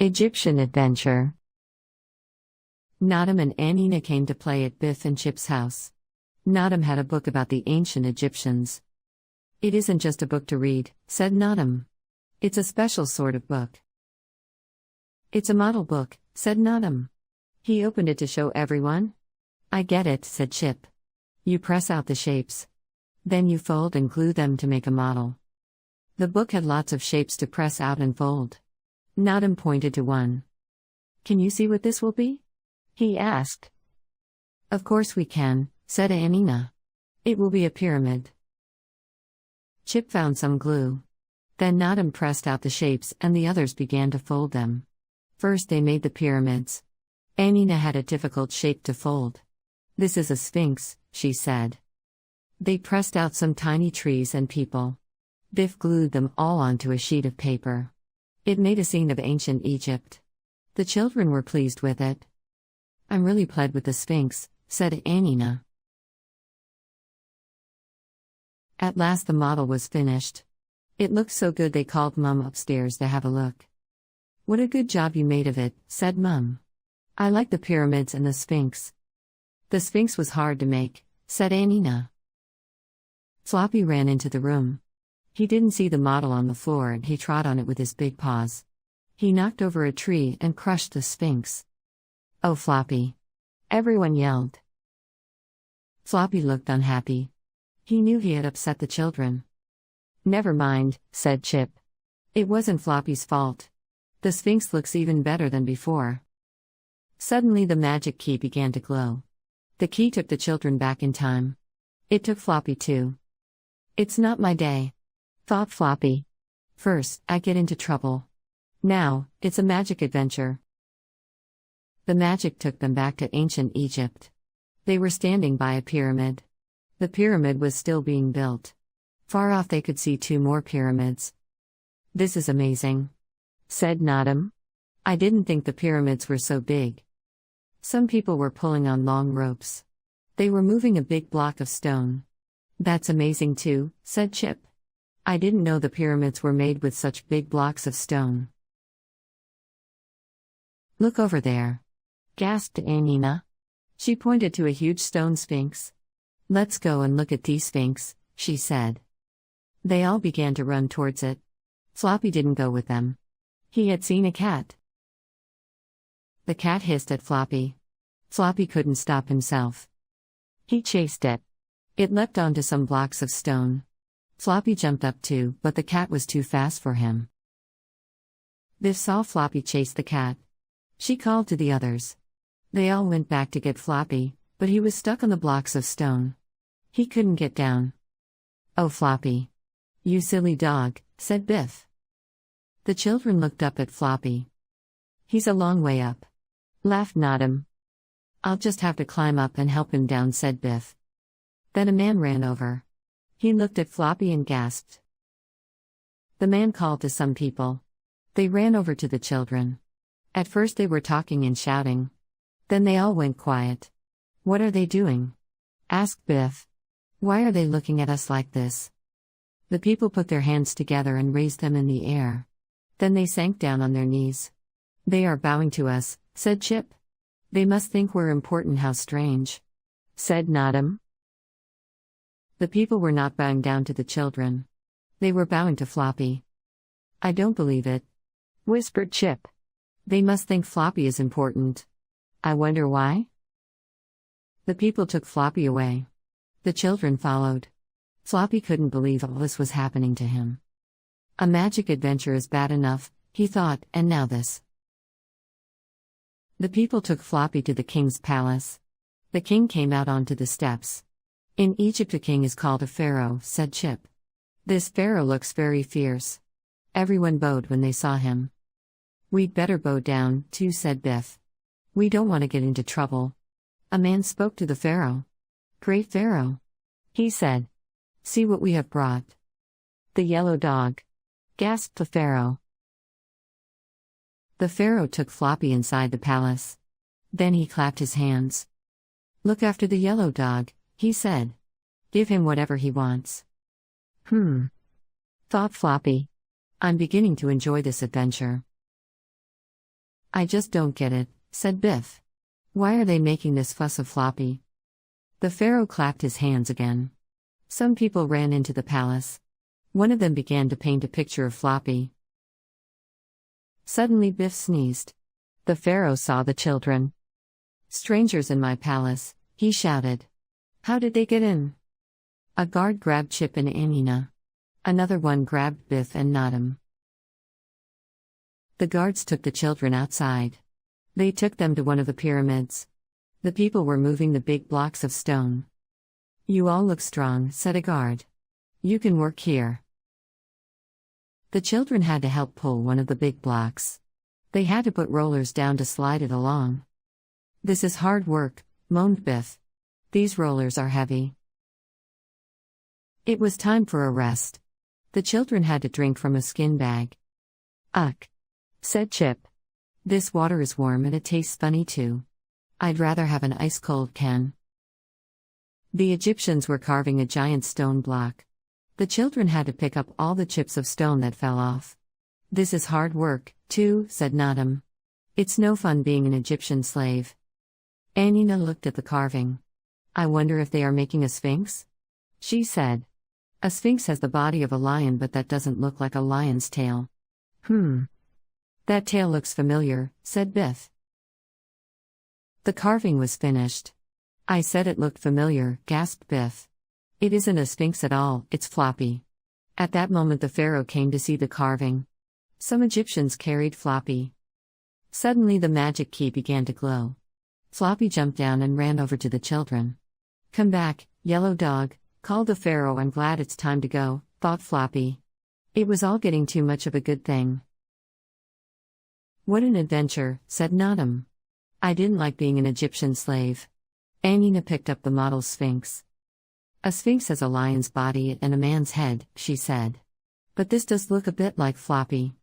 Egyptian Adventure. Nadim and Anina came to play at Biff and Chip's house. Nadim had a book about the ancient Egyptians. "It isn't just a book to read," said Nadim. "It's a special sort of book." "It's a model book," said Nadim. He opened it to show everyone. "I get it," said Chip. "You press out the shapes. Then you fold and glue them to make a model." The book had lots of shapes to press out and fold. Nadim pointed to one. "Can you see what this will be?" he asked. "Of course we can," said Anina. "It will be a pyramid." Chip found some glue. Then Nadim pressed out the shapes and the others began to fold them. First they made the pyramids. Anina had a difficult shape to fold. "This is a sphinx," she said. They pressed out some tiny trees and people. Biff glued them all onto a sheet of paper. It made a scene of ancient Egypt. The children were pleased with it. "I'm really pleased with the Sphinx," said Anina. At last the model was finished. It looked so good they called Mum upstairs to have a look. "What a good job you made of it," said Mum. "I like the pyramids and the Sphinx." "The Sphinx was hard to make," said Anina. Floppy ran into the room. He didn't see the model on the floor and he trod on it with his big paws. He knocked over a tree and crushed the Sphinx. "Oh, Floppy!" everyone yelled. Floppy looked unhappy. He knew he had upset the children. "Never mind," said Chip. "It wasn't Floppy's fault. The Sphinx looks even better than before." Suddenly the magic key began to glow. The key took the children back in time. It took Floppy too. "It's not my day," thought Floppy. "First, I get into trouble. Now, it's a magic adventure." The magic took them back to ancient Egypt. They were standing by a pyramid. The pyramid was still being built. Far off they could see 2 more pyramids. "This is amazing," said Nadim. "I didn't think the pyramids were so big." Some people were pulling on long ropes. They were moving a big block of stone. "That's amazing too," said Chip. "I didn't know the pyramids were made with such big blocks of stone." "Look over there," gasped Anina. She pointed to a huge stone sphinx. "Let's go and look at the sphinx," she said. They all began to run towards it. Floppy didn't go with them. He had seen a cat. The cat hissed at Floppy. Floppy couldn't stop himself. He chased it. It leapt onto some blocks of stone. Floppy jumped up too, but the cat was too fast for him. Biff saw Floppy chase the cat. She called to the others. They all went back to get Floppy, but he was stuck on the blocks of stone. He couldn't get down. "Oh, Floppy! You silly dog," said Biff. The children looked up at Floppy. "He's a long way up," laughed Nadim. "I'll just have to climb up and help him down," said Biff. Then a man ran over. He looked at Floppy and gasped. The man called to some people. They ran over to the children. At first they were talking and shouting. Then they all went quiet. "What are they doing?" asked Biff. "Why are they looking at us like this?" The people put their hands together and raised them in the air. Then they sank down on their knees. "They are bowing to us," said Chip. "They must think we're important. How strange," said Nadim. The people were not bowing down to the children. They were bowing to Floppy. "I don't believe it," whispered Chip. "They must think Floppy is important. I wonder why?" The people took Floppy away. The children followed. Floppy couldn't believe all this was happening to him. A magic adventure is bad enough, he thought, and now this. The people took Floppy to the king's palace. The king came out onto the steps. "In Egypt a king is called a pharaoh," said Chip. "This pharaoh looks very fierce." Everyone bowed when they saw him. "We'd better bow down, too," said Biff. "We don't want to get into trouble." A man spoke to the pharaoh. "Great pharaoh," he said. "See what we have brought." "The yellow dog," gasped the pharaoh. The pharaoh took Floppy inside the palace. Then he clapped his hands. "Look after the yellow dog," he said. "Give him whatever he wants." Thought Floppy. "I'm beginning to enjoy this adventure." I just don't get it, said Biff. Why are they making this fuss of Floppy? The pharaoh clapped his hands again. Some people ran into the palace. One of them began to paint a picture of Floppy. Suddenly Biff sneezed. The pharaoh saw the children. Strangers in my palace, he shouted. How did they get in? A guard grabbed Chip and Anina. Another one grabbed Biff and Nadim. The guards took the children outside. They took them to one of the pyramids. The people were moving the big blocks of stone. You all look strong, said a guard. You can work here. The children had to help pull one of the big blocks. They had to put rollers down to slide it along. This is hard work, moaned Biff. These rollers are heavy. It was time for a rest. The children had to drink from a skin bag. Ugh, said Chip. This water is warm and it tastes funny too. I'd rather have an ice-cold can. The Egyptians were carving a giant stone block. The children had to pick up all the chips of stone that fell off. This is hard work, too, said Nadim. It's no fun being an Egyptian slave. Anina looked at the carving. I wonder if they are making a sphinx? She said. A sphinx has the body of a lion, but that doesn't look like a lion's tail. That tail looks familiar, said Biff. The carving was finished. I said it looked familiar, gasped Biff. It isn't a sphinx at all, it's Floppy. At that moment the pharaoh came to see the carving. Some Egyptians carried Floppy. Suddenly the magic key began to glow. Floppy jumped down and ran over to the children. Come back, yellow dog, called the pharaoh. I'm glad it's time to go, thought Floppy. It was all getting too much of a good thing. What an adventure, said Nadim. I didn't like being an Egyptian slave. Anina picked up the model sphinx. A sphinx has a lion's body and a man's head, she said. But this does look a bit like Floppy.